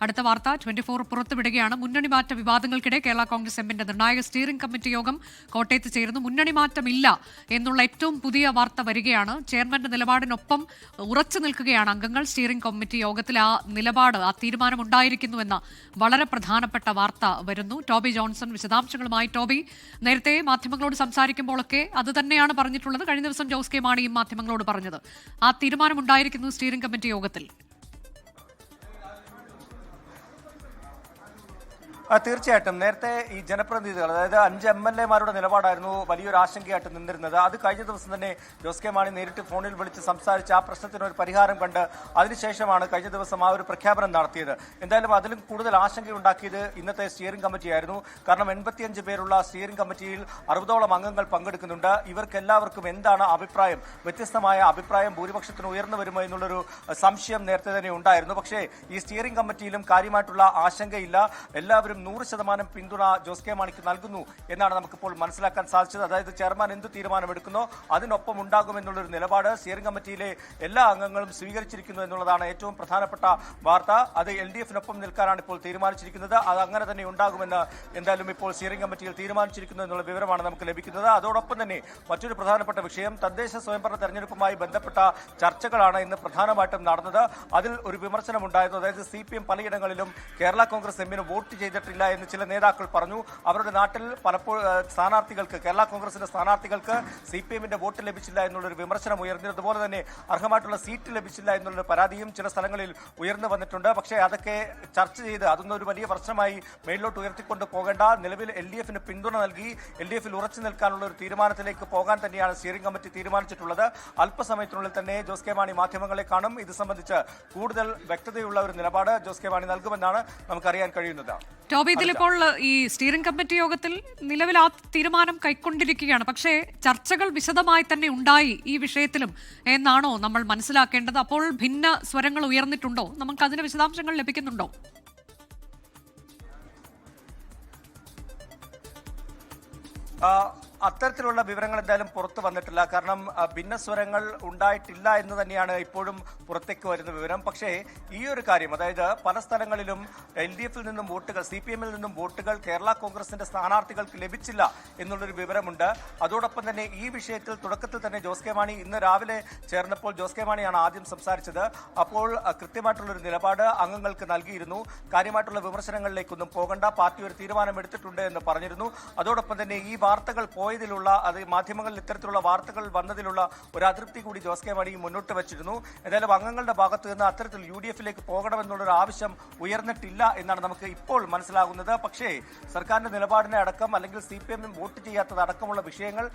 അടുത്ത വാർത്ത 24 പുറത്തുവിടുകയാണ്. മുന്നണി മാറ്റ വിവാദങ്ങൾക്കിടെ കേരള കോൺഗ്രസ് എമ്മിന്റെ നിർണായക സ്റ്റിയറിംഗ് കമ്മിറ്റി യോഗം കോട്ടയത്ത് ചേരുന്നു. മുന്നണി മാറ്റമില്ല എന്നുള്ള ഏറ്റവും പുതിയ വാർത്ത വരികയാണ്. ചെയർമാന്റെ നിലപാടിനൊപ്പം ഉറച്ചു നിൽക്കുകയാണ് അംഗങ്ങൾ. സ്റ്റിയറിംഗ് കമ്മിറ്റി യോഗത്തിൽ ആ നിലപാട്, ആ തീരുമാനം ഉണ്ടായിരിക്കുന്നുവെന്ന വളരെ പ്രധാനപ്പെട്ട വാർത്ത വരുന്നു. ടോബി ജോൺസൺ വിശദാംശങ്ങളുമായി. ടോബി, നേരത്തെ മാധ്യമങ്ങളോട് സംസാരിക്കുമ്പോഴൊക്കെ അത് തന്നെയാണ് പറഞ്ഞിട്ടുള്ളത്. കഴിഞ്ഞ ദിവസം ജോസ് കെ മാണിയും മാധ്യമങ്ങളോട് പറഞ്ഞത് ആ തീരുമാനം ഉണ്ടായിരിക്കുന്നു സ്റ്റിയറിംഗ് കമ്മിറ്റി യോഗത്തിൽ. തീർച്ചയായിട്ടും നേരത്തെ ഈ ജനപ്രതിനിധികൾ, അതായത് 5 MLA-മാരുടെ നിലപാടായിരുന്നു വലിയൊരു ആശങ്കയായിട്ട് നിന്നിരുന്നത്. അത് കഴിഞ്ഞ ദിവസം തന്നെ ജോസ് കെ മാണി നേരിട്ട് ഫോണിൽ വിളിച്ച് സംസാരിച്ച് ആ പ്രശ്നത്തിനൊരു പരിഹാരം കണ്ട് അതിനുശേഷമാണ് കഴിഞ്ഞ ദിവസം ആ ഒരു പ്രഖ്യാപനം നടത്തിയത്. എന്തായാലും അതിലും കൂടുതൽ ആശങ്കയുണ്ടാക്കിയത് ഇന്നത്തെ സ്റ്റിയറിംഗ് കമ്മിറ്റിയായിരുന്നു. കാരണം 85 പേരുള്ള സ്റ്റിയറിംഗ് കമ്മിറ്റിയിൽ 60ഓളം അംഗങ്ങൾ പങ്കെടുക്കുന്നുണ്ട്. ഇവർക്കെല്ലാവർക്കും എന്താണ് അഭിപ്രായം, വ്യത്യസ്തമായ അഭിപ്രായം ഭൂരിപക്ഷത്തിന് ഉയർന്നു വരുമോ എന്നുള്ളൊരു സംശയം നേരത്തെ തന്നെ ഉണ്ടായിരുന്നു. പക്ഷേ ഈ സ്റ്റിയറിംഗ് കമ്മിറ്റിയിലും കാര്യമായിട്ടുള്ള ആശങ്കയില്ല. എല്ലാവരും 100% പിന്തുണ ജോസ് കെ മാണിക്ക് നൽകുന്നു എന്നാണ് നമുക്കിപ്പോൾ മനസ്സിലാക്കാൻ സാധിച്ചത്. അതായത് ചെയർമാൻ എന്ത് തീരുമാനമെടുക്കുന്നോ അതിനൊപ്പം ഉണ്ടാകുമെന്നുള്ളൊരു നിലപാട് സ്റ്റിയറിംഗ് കമ്മിറ്റിയിലെ എല്ലാ അംഗങ്ങളും സ്വീകരിച്ചിരിക്കുന്നു എന്നുള്ളതാണ് ഏറ്റവും പ്രധാനപ്പെട്ട വാർത്ത. അത് LDF-നൊപ്പം നിൽക്കാനാണ് ഇപ്പോൾ തീരുമാനിച്ചിരിക്കുന്നത്. അത് അങ്ങനെ തന്നെ ഉണ്ടാകുമെന്ന് എന്തായാലും ഇപ്പോൾ സ്റ്റിയറിംഗ് കമ്മിറ്റിയിൽ തീരുമാനിച്ചിരിക്കുന്നു എന്നുള്ള വിവരമാണ് നമുക്ക് ലഭിക്കുന്നത്. അതോടൊപ്പം തന്നെ മറ്റൊരു പ്രധാനപ്പെട്ട വിഷയം, തദ്ദേശ സ്വയംഭരണ തെരഞ്ഞെടുപ്പുമായി ബന്ധപ്പെട്ട ചർച്ചകളാണ് ഇന്ന് പ്രധാനമായിട്ടും നടന്നത്. അതിൽ ഒരു വിമർശനമുണ്ടായിരുന്നു. അതായത് CPM പലയിടങ്ങളിലും കേരള കോൺഗ്രസ് എമ്മിന് വോട്ട് ചെയ്തിട്ടില്ല എന്ന് ചില നേതാക്കൾ പറഞ്ഞു. അവരുടെ നാട്ടിൽ പലപ്പോഴും സ്ഥാനാർത്ഥികൾക്ക്, കേരള കോൺഗ്രസിന്റെ സ്ഥാനാർത്ഥികൾക്ക് CPM-ന്റെ വോട്ട് ലഭിച്ചില്ല എന്നുള്ളൊരു വിമർശനം ഉയർന്നു. അതുപോലെ തന്നെ അർഹമായിട്ടുള്ള സീറ്റ് ലഭിച്ചില്ല എന്നുള്ള പരാതിയും ചില സ്ഥലങ്ങളിൽ ഉയർന്നു വന്നിട്ടുണ്ട്. പക്ഷേ അതൊക്കെ ചർച്ച ചെയ്ത് അതൊന്നും ഒരു വലിയ പ്രശ്നമായി മേളിലോട്ട് ഉയർത്തിക്കൊണ്ട് പോകേണ്ട, നിലവിൽ LDF-ന് പിന്തുണ നൽകി LDF-ൽ ഉറച്ചു നിൽക്കാനുള്ള ഒരു തീരുമാനത്തിലേക്ക് പോകാൻ തന്നെയാണ് സ്റ്റിയറിംഗ് കമ്മിറ്റി തീരുമാനിച്ചിട്ടുള്ളത്. അല്പസമയത്തിനുള്ളിൽ തന്നെ ജോസ് കെ മാണി മാധ്യമങ്ങളെ കാണും. ഇത് സംബന്ധിച്ച് കൂടുതൽ വ്യക്തതയുള്ള ഒരു നിലപാട് ജോസ് കെ മാണി നൽകുമെന്നാണ് നമുക്കറിയാൻ കഴിയുന്നത്. ടോബി, ഇതിലിപ്പോൾ ഈ സ്റ്റിയറിംഗ് കമ്മിറ്റി യോഗത്തിൽ നിലവിൽ ആ തീരുമാനം കൈക്കൊണ്ടിരിക്കുകയാണ്. പക്ഷേ ചർച്ചകൾ വിശദമായി തന്നെ ഉണ്ടായി ഈ വിഷയത്തിലും എന്നാണോ നമ്മൾ മനസ്സിലാക്കേണ്ടത്? അപ്പോൾ ഭിന്ന സ്വരങ്ങൾ ഉയർന്നിട്ടുണ്ടോ? നമുക്ക് അതിന് വിശദാംശങ്ങൾ ലഭിക്കുന്നുണ്ടോ? അത്തരത്തിലുള്ള വിവരങ്ങൾ എന്തായാലും പുറത്തു വന്നിട്ടില്ല. കാരണം ഭിന്നസ്വരങ്ങൾ ഉണ്ടായിട്ടില്ല എന്ന് തന്നെയാണ് ഇപ്പോഴും പുറത്തേക്ക് വരുന്ന വിവരം. പക്ഷേ ഈ ഒരു കാര്യം, അതായത് പല സ്ഥലങ്ങളിലും LDF-ൽ നിന്നും വോട്ടുകൾ, CPM-ൽ നിന്നും വോട്ടുകൾ കേരള കോൺഗ്രസിന്റെ സ്ഥാനാർത്ഥികൾക്ക് ലഭിച്ചില്ല എന്നുള്ളൊരു വിവരമുണ്ട്. അതോടൊപ്പം തന്നെ ഈ വിഷയത്തിൽ തുടക്കത്തിൽ തന്നെ ജോസ് കെ മാണി ഇന്ന് രാവിലെ ചേർന്നപ്പോൾ ജോസ് കെ മാണിയാണ് ആദ്യം സംസാരിച്ചത്. അപ്പോൾ കൃത്യമായിട്ടുള്ളൊരു നിലപാട് അംഗങ്ങൾക്ക് നൽകിയിരുന്നു. കാര്യമായിട്ടുള്ള വിമർശനങ്ങളിലേക്കൊന്നും പോകണ്ട, പാർട്ടി ഒരു തീരുമാനമെടുത്തിട്ടുണ്ട് എന്ന് പറഞ്ഞിരുന്നു. അതോടൊപ്പം തന്നെ ഈ വാർത്തകൾ പോയതിലുള്ള, അത് മാധ്യമങ്ങളിൽ ഇത്തരത്തിലുള്ള വാർത്തകൾ വന്നതിലുള്ള ഒരു അതൃപ്തി കൂടി ജോസ് കെ മാണി മുന്നോട്ട് വെച്ചിരുന്നു. ഏതായാലും അംഗങ്ങളുടെ ഭാഗത്ത് നിന്ന് അത്തരത്തിൽ UDF-ലേക്ക് പോകണമെന്നുള്ളൊരു ആവശ്യം ഉയർന്നിട്ടില്ല എന്നാണ് നമുക്ക് ഇപ്പോൾ മനസ്സിലാകുന്നത്. പക്ഷേ സർക്കാരിന്റെ നിലപാടിനെ അടക്കം, അല്ലെങ്കിൽ CPM വോട്ട് ചെയ്യാത്തത് അടക്കമുള്ള വിഷയങ്ങൾ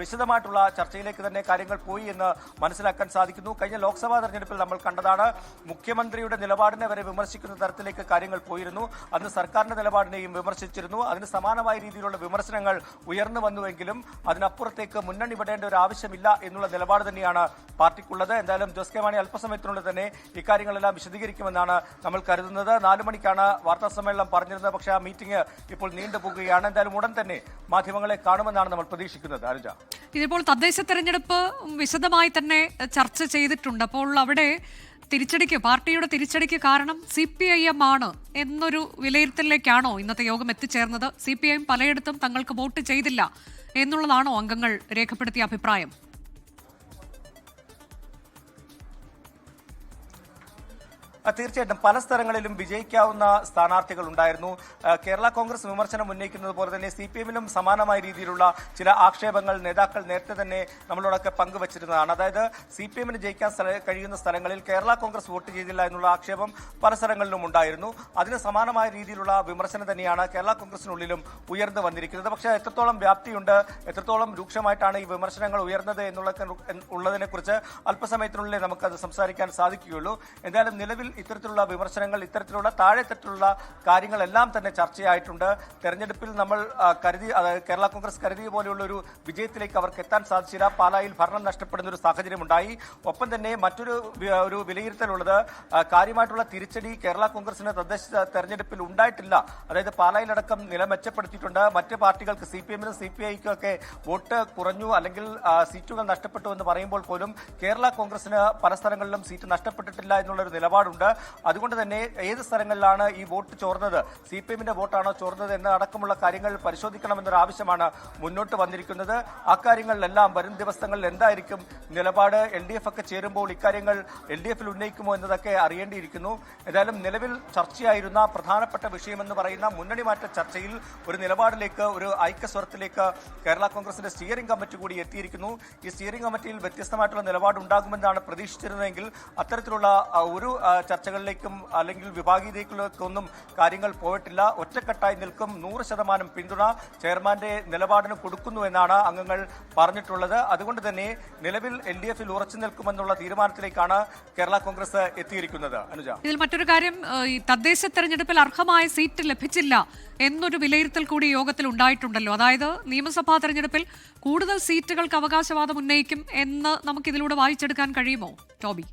വിശദമായിട്ടുള്ള ചർച്ചയിലേക്ക് തന്നെ കാര്യങ്ങൾ പോയി എന്ന് മനസ്സിലാക്കാൻ സാധിക്കുന്നു. കഴിഞ്ഞ ലോക്സഭാ തെരഞ്ഞെടുപ്പിൽ നമ്മൾ കണ്ടതാണ്, മുഖ്യമന്ത്രിയുടെ നിലപാടിനെ വരെ വിമർശിക്കുന്ന തരത്തിലേക്ക് കാര്യങ്ങൾ പോയിരുന്നു. അന്ന് സർക്കാരിന്റെ നിലപാടിനെയും വിമർശിച്ചിരുന്നു. അതിന് സമാനമായ രീതിയിലുള്ള വിമർശനങ്ങൾ ഉയർന്നു വന്നുവെങ്കിലും അതിനപ്പുറത്തേക്ക് മുന്നണി വിടേണ്ട ഒരു ആവശ്യമില്ല എന്നുള്ള നിലപാട് തന്നെയാണ് പാർട്ടിക്കുള്ളത്. എന്തായാലും ജോസ് കെ മാണി അല്പസമയത്തിനുള്ളിൽ തന്നെ ഇക്കാര്യങ്ങളെല്ലാം വിശദീകരിക്കുമെന്നാണ് നമ്മൾ കരുതുന്നത്. 4 മണിക്കാണ് വാർത്താ സമ്മേളനം പറഞ്ഞിരുന്നത്. പക്ഷേ ആ മീറ്റിംഗ് ഇപ്പോൾ നീണ്ടുപോകുകയാണ്. എന്തായാലും ഉടൻ തന്നെ മാധ്യമങ്ങളെ കാണുമെന്നാണ് നമ്മൾ പ്രതീക്ഷിക്കുന്നത്. അനുജ, ഇതിപ്പോൾ തദ്ദേശ തെരഞ്ഞെടുപ്പ് വിശദമായി തന്നെ ചർച്ച ചെയ്തിട്ടുണ്ട്. അപ്പോൾ അവിടെ പാർട്ടിയുടെ തിരിച്ചടിക്ക് കാരണം CPIM ആണ് എന്നൊരു വിലയിരുത്തലിലേക്കാണോ ഇന്നത്തെ യോഗം എത്തിച്ചേർന്നത്? CPIM പലയിടത്തും തങ്ങൾക്ക് വോട്ട് ചെയ്തില്ല എന്നുള്ളതാണോ അംഗങ്ങൾ രേഖപ്പെടുത്തിയ അഭിപ്രായം? തീർച്ചയായിട്ടും പല സ്ഥലങ്ങളിലും വിജയിക്കാവുന്ന സ്ഥാനാർത്ഥികൾ ഉണ്ടായിരുന്നു. കേരള കോൺഗ്രസ് വിമർശനം ഉന്നയിക്കുന്നത് പോലെ തന്നെ CPM-ലും സമാനമായ രീതിയിലുള്ള ചില ആക്ഷേപങ്ങൾ നേതാക്കൾ നേരത്തെ തന്നെ നമ്മളോടൊക്കെ പങ്കുവച്ചിരുന്നതാണ്. അതായത് CPM-ന് ജയിക്കാൻ കഴിയുന്ന സ്ഥലങ്ങളിൽ കേരള കോൺഗ്രസ് വോട്ട് ചെയ്തില്ല എന്നുള്ള ആക്ഷേപം പല സ്ഥലങ്ങളിലും ഉണ്ടായിരുന്നു. അതിന് സമാനമായ രീതിയിലുള്ള വിമർശനം തന്നെയാണ് കേരള കോൺഗ്രസിനുള്ളിലും ഉയർന്നു വന്നിരിക്കുന്നത്. പക്ഷേ എത്രത്തോളം വ്യാപ്തിയുണ്ട്, എത്രത്തോളം രൂക്ഷമായിട്ടാണ് ഈ വിമർശനങ്ങൾ ഉയർന്നത് ഉള്ളതിനെ കുറിച്ച് അല്പസമയത്തിനുള്ളിൽ നമുക്കത് സംസാരിക്കാൻ സാധിക്കുകയുള്ളൂ. എന്തായാലും നിലവിൽ ഇത്തരത്തിലുള്ള വിമർശനങ്ങൾ, ഇത്തരത്തിലുള്ള താഴെത്തട്ടിലുള്ള കാര്യങ്ങളെല്ലാം തന്നെ ചർച്ചയായിട്ടുണ്ട്. തെരഞ്ഞെടുപ്പിൽ നമ്മൾ കേരള കോൺഗ്രസ് കരുതിയ പോലെയുള്ള ഒരു വിജയത്തിലേക്ക് അവർക്ക് എത്താൻ സാധിച്ചില്ല. പാലായിൽ ഭരണം നഷ്ടപ്പെടുന്ന ഒരു സാഹചര്യമുണ്ടായി. ഒപ്പം തന്നെ മറ്റൊരു വിലയിരുത്തലുള്ളത്, കാര്യമായിട്ടുള്ള തിരിച്ചടി കേരള കോൺഗ്രസിന് തദ്ദേശ തെരഞ്ഞെടുപ്പിൽ ഉണ്ടായിട്ടില്ല. അതായത് പാലായിലടക്കം നില മെച്ചപ്പെടുത്തിയിട്ടുണ്ട്. മറ്റ് പാർട്ടികൾക്ക്, CPM-നും CPI-ക്കും ഒക്കെ വോട്ട് കുറഞ്ഞു അല്ലെങ്കിൽ സീറ്റുകൾ നഷ്ടപ്പെട്ടു എന്ന് പറയുമ്പോൾ പോലും കേരള കോൺഗ്രസിന് പല സ്ഥലങ്ങളിലും സീറ്റ് നഷ്ടപ്പെട്ടിട്ടില്ല എന്നുള്ളൊരു നിലപാടുണ്ട്. പറഞ്ഞിട്ടുണ്ട്. അതുകൊണ്ട് തന്നെ ഏത് സ്ഥലങ്ങളിലാണ് ഈ വോട്ട് ചോർന്നത്, CPM-ന്റെ വോട്ടാണോ ചോർന്നത് എന്ന അടക്കമുള്ള കാര്യങ്ങൾ പരിശോധിക്കണമെന്നൊരു ആവശ്യമാണ് മുന്നോട്ട് വന്നിരിക്കുന്നത്. അക്കാര്യങ്ങളിലെല്ലാം വരും ദിവസങ്ങളിൽ എന്തായിരിക്കും നിലപാട്, LDF ഒക്കെ ചേരുമ്പോൾ ഇക്കാര്യങ്ങൾ LDF-ൽ ഉന്നയിക്കുമോ എന്നതൊക്കെ അറിയേണ്ടിയിരിക്കുന്നു. ഏതായാലും നിലവിൽ ചർച്ചയായിരുന്ന പ്രധാനപ്പെട്ട വിഷയമെന്ന് പറയുന്ന മുന്നണി മാറ്റ ചർച്ചയിൽ ഒരു നിലപാടിലേക്ക്, ഒരു ഐക്യസ്വരത്തിലേക്ക് കേരള കോൺഗ്രസിന്റെ സ്റ്റിയറിംഗ് കമ്മിറ്റി കൂടി എത്തിയിരിക്കുന്നു. ഈ സ്റ്റിയറിംഗ് കമ്മിറ്റിയിൽ വ്യത്യസ്തമായിട്ടുള്ള നിലപാടുണ്ടാകുമെന്നാണ് പ്രതീക്ഷിച്ചിരുന്നതെങ്കിൽ അത്തരത്തിലുള്ള ഒരു ചർച്ചകളിലേക്കും അല്ലെങ്കിൽ വിഭാഗീയതയിലേക്കൊന്നും കാര്യങ്ങൾ പോയിട്ടില്ല. ഒറ്റക്കെട്ടായി നിൽക്കും, 100% പിന്തുണ ചെയർമാന്റെ നിലപാടിന് കൊടുക്കുന്നു എന്നാണ് അംഗങ്ങൾ പറഞ്ഞിട്ടുള്ളത്. അതുകൊണ്ട് തന്നെ നിലവിൽ LDF-ൽ ഉറച്ചു നിൽക്കുമെന്നുള്ള തീരുമാനത്തിലേക്കാണ് കേരള കോൺഗ്രസ് എത്തിയിരിക്കുന്നത്. അനുജ, ഇതിൽ മറ്റൊരു കാര്യം, ഈ തദ്ദേശ തെരഞ്ഞെടുപ്പിൽ അർഹമായ സീറ്റ് ലഭിച്ചില്ല എന്നൊരു വിലയിരുത്തൽ കൂടി യോഗത്തിൽ ഉണ്ടായിട്ടുണ്ടല്ലോ. അതായത് നിയമസഭാ തെരഞ്ഞെടുപ്പിൽ കൂടുതൽ സീറ്റുകൾക്ക് അവകാശവാദം ഉന്നയിക്കും എന്ന് നമുക്കിതിലൂടെ വായിച്ചെടുക്കാൻ കഴിയുമോ ടോബി?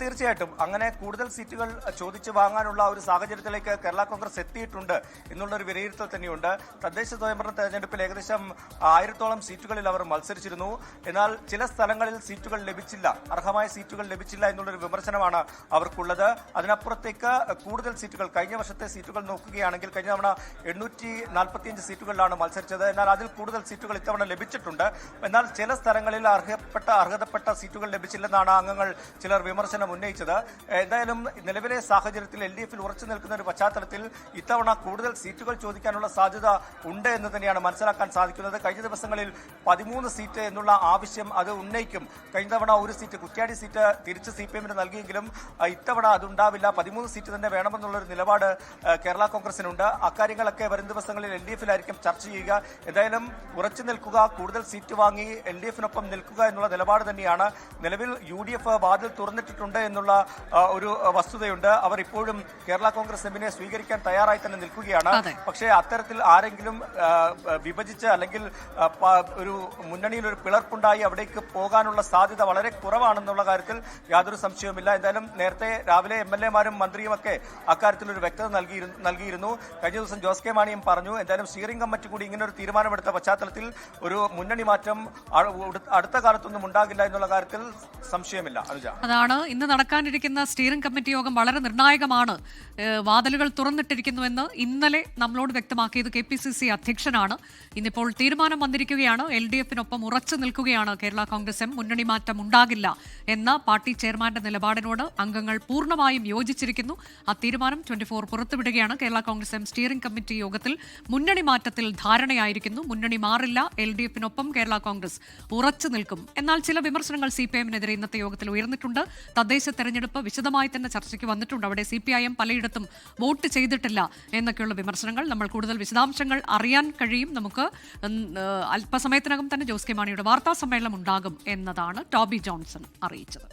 തീർച്ചയായിട്ടും അങ്ങനെ കൂടുതൽ സീറ്റുകൾ ചോദിച്ചു വാങ്ങാനുള്ള ഒരു സാഹചര്യത്തിലേക്ക് കേരള കോൺഗ്രസ് എത്തിയിട്ടുണ്ട് എന്നുള്ളൊരു വിലയിരുത്തൽ തന്നെയുണ്ട്. തദ്ദേശ സ്വയംഭരണ തെരഞ്ഞെടുപ്പിൽ ഏകദേശം 1000-ഓളം സീറ്റുകളിൽ അവർ മത്സരിച്ചിരുന്നു. എന്നാൽ ചില സ്ഥലങ്ങളിൽ സീറ്റുകൾ ലഭിച്ചില്ല, അർഹമായ സീറ്റുകൾ ലഭിച്ചില്ല എന്നുള്ളൊരു വിമർശനമാണ് അവർക്കുള്ളത്. അതിനപ്പുറത്തേക്ക് കൂടുതൽ സീറ്റുകൾ, കഴിഞ്ഞ വർഷത്തെ സീറ്റുകൾ നോക്കുകയാണെങ്കിൽ കഴിഞ്ഞ തവണ 845 സീറ്റുകളിലാണ് മത്സരിച്ചത്. എന്നാൽ അതിൽ കൂടുതൽ സീറ്റുകൾ ഇത്തവണ ലഭിച്ചിട്ടുണ്ട്. എന്നാൽ ചില സ്ഥലങ്ങളിൽ അർഹതപ്പെട്ട സീറ്റുകൾ ലഭിച്ചില്ലെന്നാണ് അംഗങ്ങൾ ചിലർ വിമർശനം ഉന്നയിച്ചത്. എന്തായാലും നിലവിലെ സാഹചര്യത്തിൽ LDF-ൽ ഉറച്ചു നിൽക്കുന്ന ഒരു പശ്ചാത്തലത്തിൽ ഇത്തവണ കൂടുതൽ സീറ്റുകൾ ചോദിക്കാനുള്ള സാധ്യത ഉണ്ട് എന്ന് തന്നെയാണ് മനസ്സിലാക്കാൻ സാധിക്കുന്നത്. കഴിഞ്ഞ ദിവസങ്ങളിൽ 13 സീറ്റ് എന്നുള്ള ആവശ്യം അത് ഉന്നയിക്കും. കഴിഞ്ഞ തവണ ഒരു സീറ്റ്, കുറ്റ്യാടി സീറ്റ് തിരിച്ച് CPM-ന് നൽകിയെങ്കിലും ഇത്തവണ അതുണ്ടാവില്ല, 13 സീറ്റ് തന്നെ വേണമെന്നുള്ളൊരു നിലപാട് കേരള കോൺഗ്രസിനുണ്ട്. അക്കാര്യങ്ങളൊക്കെ വരും ദിവസങ്ങളിൽ LDF-ലായിരിക്കും ചർച്ച ചെയ്യുക. എന്തായാലും ഉറച്ചു നിൽക്കുക, കൂടുതൽ സീറ്റ് വാങ്ങി LDF-നൊപ്പം നിൽക്കുക എന്നുള്ള നിലപാട് തന്നെയാണ്. നിലവിൽ UDF വാതിൽ തുറന്നിട്ടുണ്ട് എന്നുള്ള ഒരു വസ്തുതയുണ്ട്. അവർ ഇപ്പോഴും കേരള കോൺഗ്രസ് എമ്മിനെ സ്വീകരിക്കാൻ തയ്യാറായി തന്നെ നിൽക്കുകയാണ്. പക്ഷേ അത്തരത്തിൽ ആരെങ്കിലും വിഭജിച്ച് അല്ലെങ്കിൽ ഒരു മുന്നണിയിൽ ഒരു പിളർപ്പുണ്ടായി അവിടേക്ക് പോകാനുള്ള സാധ്യത വളരെ കുറവാണെന്നുള്ള കാര്യത്തിൽ യാതൊരു സംശയവുമില്ല. എന്തായാലും നേരത്തെ രാവിലെ MLA-മാരും മന്ത്രിയുമൊക്കെ അക്കാര്യത്തിൽ ഒരു വ്യക്തത നൽകിയിരുന്നു. കഴിഞ്ഞ ദിവസം ജോസ് കെ മാണിയും പറഞ്ഞു. എന്തായാലും സ്റ്റിയറിംഗ് കമ്മിറ്റി കൂടി ഇങ്ങനെ ഒരു തീരുമാനമെടുത്ത പശ്ചാത്തലത്തിൽ ഒരു മുന്നണി മാറ്റം അടുത്ത കാലത്തൊന്നും ഉണ്ടാകില്ല എന്നുള്ള കാര്യത്തിൽ സംശയമില്ല. അനുജ, അതാണ് ഇന്ന് നടക്കാനിരിക്കുന്ന സ്റ്റിയറിംഗ് കമ്മിറ്റി യോഗം വളരെ നിർണായകമാണ്. വാതിലുകൾ തുറന്നിട്ടിരിക്കുന്നുവെന്ന് ഇന്നലെ നമ്മളോട് വ്യക്തമാക്കിയത് KPCC അധ്യക്ഷനാണ്. ഇന്നിപ്പോൾ തീരുമാനം വന്നിരിക്കുകയാണ്. LDF-നൊപ്പം ഉറച്ചു നിൽക്കുകയാണ് കേരള കോൺഗ്രസ് എം. മുന്നണി മാറ്റം ഉണ്ടാകില്ല എന്ന പാർട്ടി ചെയർമാന്റെ നിലപാടിനോട് അംഗങ്ങൾ പൂർണ്ണമായും യോജിച്ചിരിക്കുന്നു. ആ തീരുമാനം 24 പുറത്തുവിടുകയാണ്. Kerala Congress M steering committee യോഗത്തിൽ മുന്നണി മാറ്റത്തിൽ ധാരണയായിരിക്കുന്നു. മുന്നണി മാറില്ല, LDF-നൊപ്പം കേരള കോൺഗ്രസ് ഉറച്ചു നിൽക്കും. എന്നാൽ ചില വിമർശനങ്ങൾ CPM-നെതിരെ ഇന്നത്തെ യോഗത്തിൽ ഉയർന്നിട്ടുണ്ട്. തദ്ദേശ തെരഞ്ഞെടുപ്പ് വിശദമായി തന്നെ ചർച്ചയ്ക്ക് വന്നിട്ടുണ്ട്. അവിടെ CPIM പലയിടത്തും വോട്ട് ചെയ്തിട്ടില്ല എന്നൊക്കെയുള്ള വിമർശനങ്ങൾ. നമ്മൾ കൂടുതൽ വിശദാംശങ്ങൾ അറിയാൻ കഴിയും. നമുക്ക് അല്പസമയത്തിനകം തന്നെ ജോസ് കെ മാണിയുടെ വാർത്താ സമ്മേളനം ഉണ്ടാകും എന്നതാണ് ടോബി ജോൺസൺ അറിയിച്ചത്.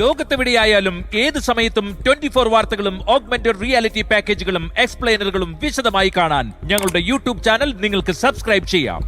ലോകത്തെവിടെയായാലും ഏത് സമയത്തും 24 വാർത്തകളും ഓഗ്മെന്റഡ് റിയാലിറ്റി പാക്കേജുകളും എക്സ്പ്ലെയിനറുകളും വിശദമായി കാണാൻ ഞങ്ങളുടെ YouTube ചാനൽ നിങ്ങൾക്ക് സബ്സ്ക്രൈബ് ചെയ്യാം.